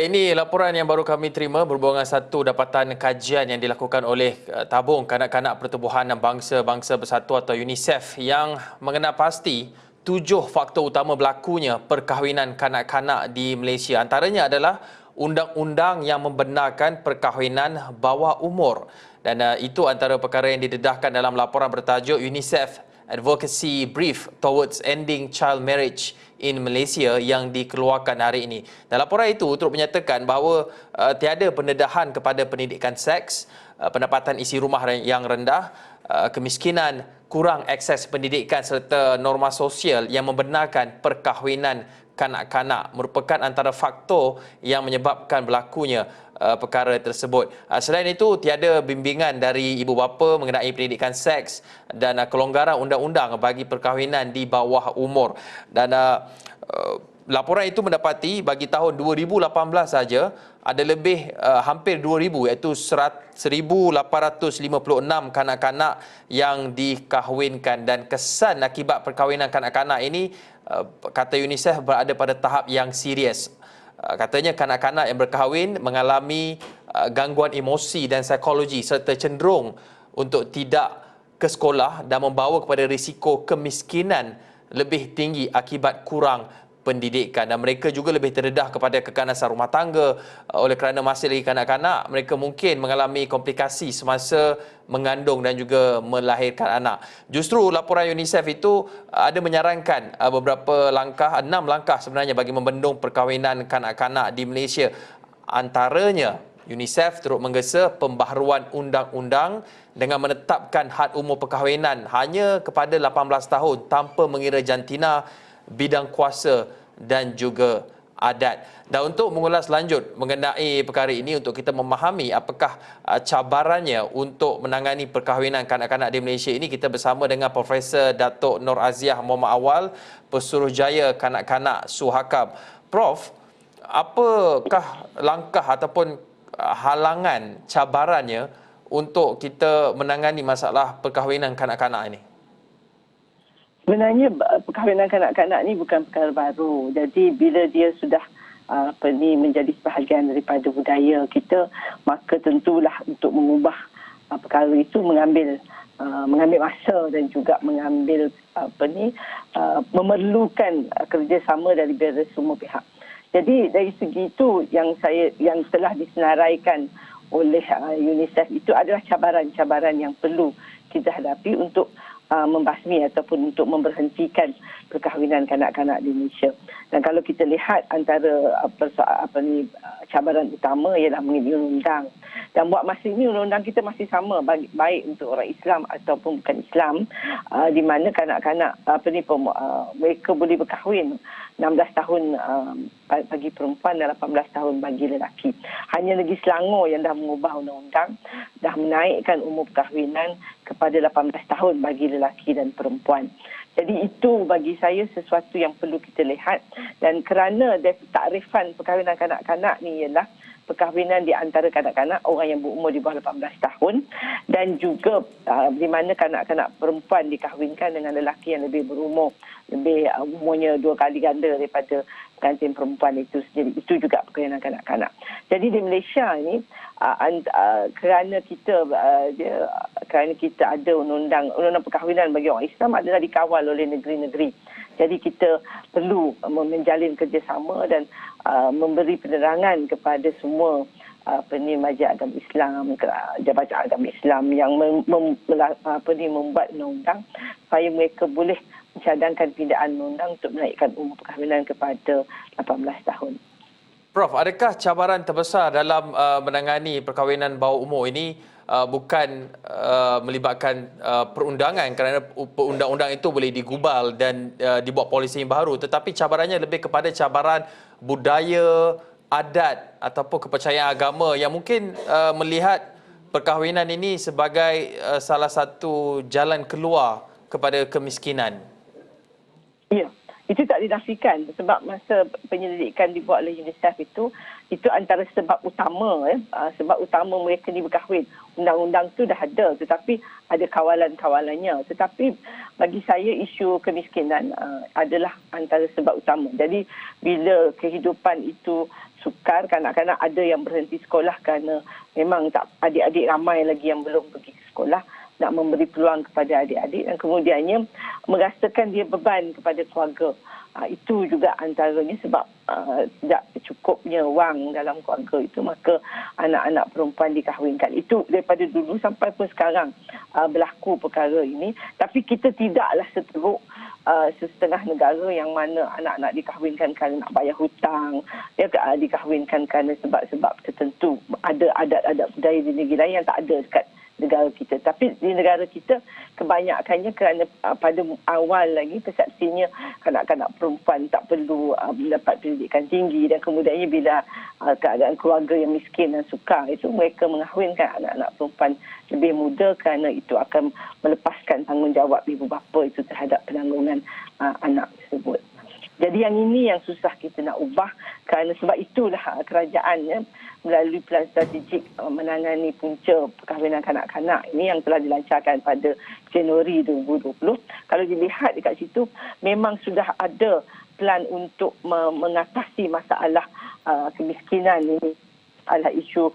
Baik, ini laporan yang baru kami terima berhubungan satu dapatan kajian yang dilakukan oleh Tabung Kanak-Kanak Pertubuhan Bangsa-Bangsa Bersatu atau UNICEF yang mengenal pasti 7 faktor utama berlakunya perkahwinan kanak-kanak di Malaysia. Antaranya adalah undang-undang yang membenarkan perkahwinan bawah umur. Dan itu antara perkara yang didedahkan dalam laporan bertajuk UNICEF Advocacy Brief Towards Ending Child Marriage in Malaysia yang dikeluarkan hari ini. Dan laporan itu turut menyatakan bahawa tiada pendedahan kepada pendidikan seks, pendapatan isi rumah yang rendah, kemiskinan, kurang akses pendidikan serta norma sosial yang membenarkan perkahwinan kanak-kanak merupakan antara faktor yang menyebabkan berlakunya perkara tersebut. Selain itu, tiada bimbingan dari ibu bapa mengenai pendidikan seks dan kelonggaran undang-undang bagi perkahwinan di bawah umur. Dan laporan itu mendapati bagi tahun 2018 saja ada lebih hampir 2,000 iaitu 1,856 kanak-kanak yang dikahwinkan, dan kesan akibat perkahwinan kanak-kanak ini kata UNICEF berada pada tahap yang serius. Katanya kanak-kanak yang berkahwin mengalami gangguan emosi dan psikologi serta cenderung untuk tidak ke sekolah dan membawa kepada risiko kemiskinan lebih tinggi akibat kurang pendidikan, dan mereka juga lebih terdedah kepada keganasan rumah tangga. Oleh kerana masih lagi kanak-kanak, mereka mungkin mengalami komplikasi semasa mengandung dan juga melahirkan anak. Justru laporan UNICEF itu ada menyarankan beberapa langkah, 6 langkah sebenarnya bagi membendung perkahwinan kanak-kanak di Malaysia. Antaranya, UNICEF turut menggesa pembaharuan undang-undang dengan menetapkan had umur perkahwinan hanya kepada 18 tahun tanpa mengira jantina, bidang kuasa dan juga adat. Dan untuk mengulas lanjut mengenai perkara ini, untuk kita memahami apakah cabarannya untuk menangani perkahwinan kanak-kanak di Malaysia ini, kita bersama dengan Profesor Datuk Nur Aziah Muhammad Awal, Pesuruhjaya Kanak-Kanak Suhakam. Prof, apakah langkah ataupun halangan, cabarannya untuk kita menangani masalah perkahwinan kanak-kanak ini? Sebenarnya perkahwinan kanak-kanak ni bukan perkara baru. Jadi bila dia sudah menjadi sebahagian daripada budaya kita, maka tentulah untuk mengubah perkara itu mengambil masa dan juga mengambil memerlukan kerjasama dari semua pihak. Jadi dari segi itu yang telah disenaraikan oleh UNICEF itu adalah cabaran-cabaran yang perlu kita hadapi untuk membasmi ataupun untuk memberhentikan perkahwinan kanak-kanak di Malaysia. Dan kalau kita lihat antara cabaran utama ialah mengenai undang-undang. Dan buat masa ini undang-undang kita masih sama, baik untuk orang Islam ataupun bukan Islam, di mana kanak-kanak mereka boleh berkahwin 16 tahun bagi perempuan dan 18 tahun bagi lelaki. Hanya negeri Selangor yang dah mengubah undang-undang, dah menaikkan umur perkahwinan kepada 18 tahun bagi lelaki dan perempuan. Jadi itu bagi saya sesuatu yang perlu kita lihat, dan kerana takrifan perkahwinan kanak-kanak ni ialah perkahwinan di antara kanak-kanak orang yang berumur di bawah 18 tahun, dan juga di mana kanak-kanak perempuan dikahwinkan dengan lelaki yang lebih berumur, umurnya 2 kali ganda daripada pengantin perempuan itu sendiri. Itu juga perkahwinan kanak-kanak. Jadi di Malaysia ni kerana kita ada undang-undang perkahwinan bagi orang Islam adalah dikawal oleh negeri-negeri. Jadi kita perlu menjalin kerjasama dan memberi penerangan kepada semua majlis agama Islam, jabatan agama Islam yang membuat undang-undang supaya mereka boleh mencadangkan pindaan undang untuk menaikkan umur perkahwinan kepada 18 tahun. Prof, adakah cabaran terbesar dalam menangani perkahwinan bawah umur ini bukan melibatkan perundangan, kerana undang-undang itu boleh digubal dan dibuat polisi yang baru, tetapi cabarannya lebih kepada cabaran budaya, adat ataupun kepercayaan agama yang mungkin melihat perkahwinan ini sebagai salah satu jalan keluar kepada kemiskinan? Ya, itu tak dinafikan sebab masa penyelidikan dibuat oleh UNICEF itu antara sebab utama sebab utama mereka ni berkahwin. Undang-undang tu dah ada tetapi ada kawalan-kawalannya. Tetapi bagi saya isu kemiskinan adalah antara sebab utama. Jadi bila kehidupan itu sukar. Kanak-kanak ada yang berhenti sekolah kerana memang tak, adik-adik ramai lagi yang belum pergi ke sekolah, nak memberi peluang kepada adik-adik, dan kemudiannya merasakan dia beban kepada keluarga. Itu juga antaranya sebab tidak cukupnya wang dalam keluarga itu, maka anak-anak perempuan dikahwinkan. Itu daripada dulu sampai pun sekarang berlaku perkara ini. Tapi kita tidaklah seteruk setengah negara yang mana anak-anak dikahwinkan kerana nak bayar hutang, ya, dikahwinkan kerana sebab-sebab tertentu. Ada adat-adat budaya di negeri lain yang tak ada dekat negara kita. Tapi di negara kita kebanyakannya kerana pada awal lagi persepsinya kanak-kanak perempuan tak perlu mendapat pendidikan tinggi, dan kemudiannya bila keadaan keluarga yang miskin dan sukar itu, mereka mengahwinkan anak-anak perempuan lebih muda kerana itu akan melepaskan tanggungjawab ibu bapa itu terhadap penanggungan anak tersebut. Jadi yang ini yang susah kita nak ubah, kerana sebab itulah kerajaan melalui pelan strategik menangani punca perkahwinan kanak-kanak ini yang telah dilancarkan pada Januari 2020. Kalau dilihat dekat situ, memang sudah ada plan untuk mengatasi masalah kemiskinan ini. Adalah isu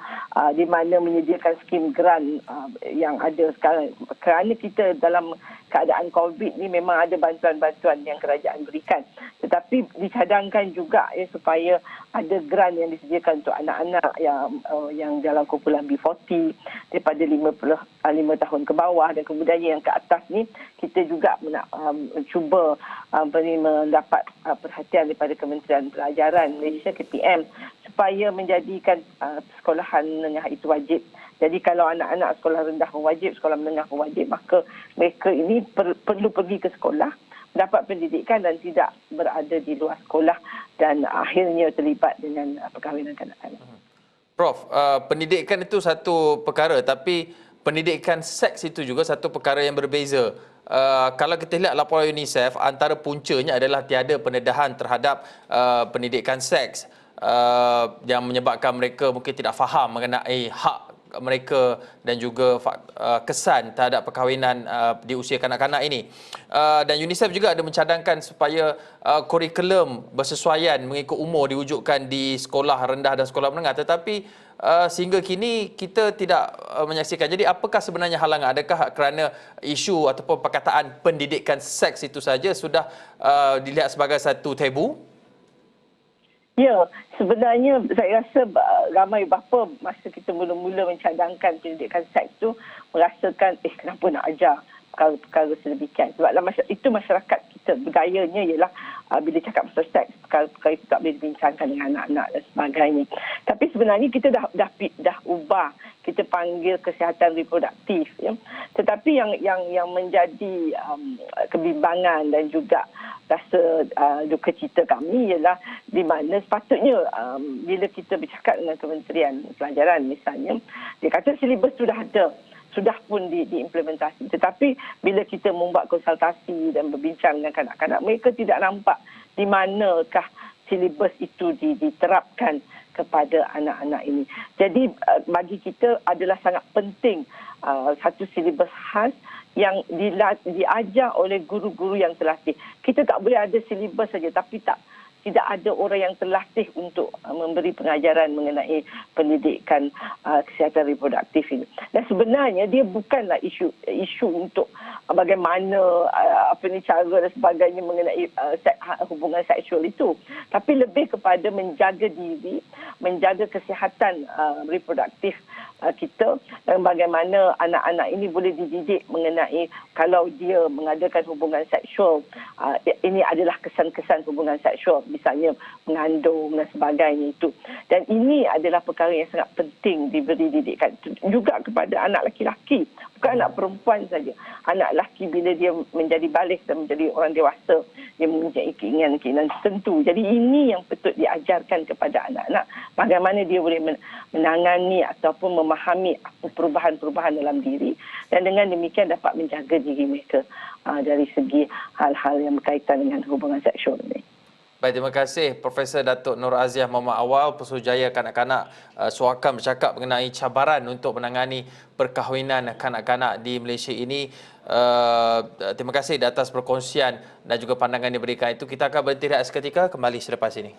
di mana menyediakan skim grant yang ada sekarang. Kerana kita dalam keadaan COVID ni memang ada bantuan-bantuan yang kerajaan berikan. Tetapi dicadangkan juga supaya ada grant yang disediakan untuk anak-anak yang dalam kumpulan B40 daripada 55 tahun ke bawah, dan kemudian yang ke atas ni kita juga nak cuba mendapat perhatian daripada Kementerian Pelajaran Malaysia KPM supaya menjadikan sekolahan menengah itu wajib. Jadi kalau anak-anak sekolah rendah pun wajib, sekolah menengah pun wajib, maka mereka ini perlu pergi ke sekolah, mendapat pendidikan dan tidak berada di luar sekolah dan akhirnya terlibat dengan perkahwinan kanak-kanak. Prof, pendidikan itu satu perkara, tapi pendidikan seks itu juga satu perkara yang berbeza. Kalau kita lihat laporan UNICEF, antara puncanya adalah tiada pendedahan terhadap pendidikan seks yang menyebabkan mereka mungkin tidak faham mengenai hak mereka dan juga kesan terhadap perkahwinan di usia kanak-kanak ini. Dan UNICEF juga ada mencadangkan supaya kurikulum bersesuaian mengikut umur diwujudkan di sekolah rendah dan sekolah menengah, tetapi sehingga kini kita tidak menyaksikan. Jadi apakah sebenarnya halangan? Adakah kerana isu ataupun perkataan pendidikan seks itu saja sudah dilihat sebagai satu tabu? Ya, sebenarnya saya rasa ramai bapa masa kita mula-mula mencadangkan pendidikan seks tu merasakan kenapa nak ajar perkara-perkara sedemikian. Sebab itu masyarakat kita budayanya ialah bila cakap pasal seks, perkara-perkara itu tak boleh dibincangkan dengan anak-anak dan sebagainya. Tapi sebenarnya kita dah ubah, kita panggil kesihatan reproduktif, ya. Tetapi yang menjadi kebimbangan dan juga rasa duka cita kami ialah di mana sepatutnya bila kita bercakap dengan Kementerian Pelajaran misalnya, dia kata silibus sudah ada, sudah pun diimplementasi. Tetapi bila kita membuat konsultasi dan berbincang dengan kanak-kanak, mereka tidak nampak di manakah silibus itu diterapkan kepada anak-anak ini. Jadi bagi kita adalah sangat penting satu silibus khas yang diajar oleh guru-guru yang terlatih. Kita tak boleh ada silibus saja tapi tidak ada orang yang terlatih untuk memberi pengajaran mengenai pendidikan kesihatan reproduktif ini. Dan sebenarnya dia bukanlah isu untuk bagaimana cara dan sebagainya mengenai hubungan seksual itu, tapi lebih kepada menjaga diri, menjaga kesihatan reproduktif kita, dan bagaimana anak-anak ini boleh dididik mengenai kalau dia mengadakan hubungan seksual, ini adalah kesan-kesan hubungan seksual, misalnya mengandung dan sebagainya itu. Dan ini adalah perkara yang sangat penting diberi didikan juga kepada anak lelaki, bukan anak perempuan saja. Anak lelaki bila dia menjadi balik dan menjadi orang dewasa, dia mempunyai keinginan-keinginan tertentu. Jadi ini yang patut diajarkan kepada anak-anak, bagaimana dia boleh menangani ataupun memahami perubahan-perubahan dalam diri, dan dengan demikian dapat menjaga diri mereka dari segi hal-hal yang berkaitan dengan hubungan seksual ini. Baik, terima kasih Profesor Datuk Nur Aziah Muhammad Awal, Pesuruhjaya Kanak-kanak Suakam, bercakap mengenai cabaran untuk menangani perkahwinan kanak-kanak di Malaysia ini. Terima kasih di atas perkongsian dan juga pandangan yang diberikan itu. Kita akan berhenti rehat seketika, kembali selepas ini.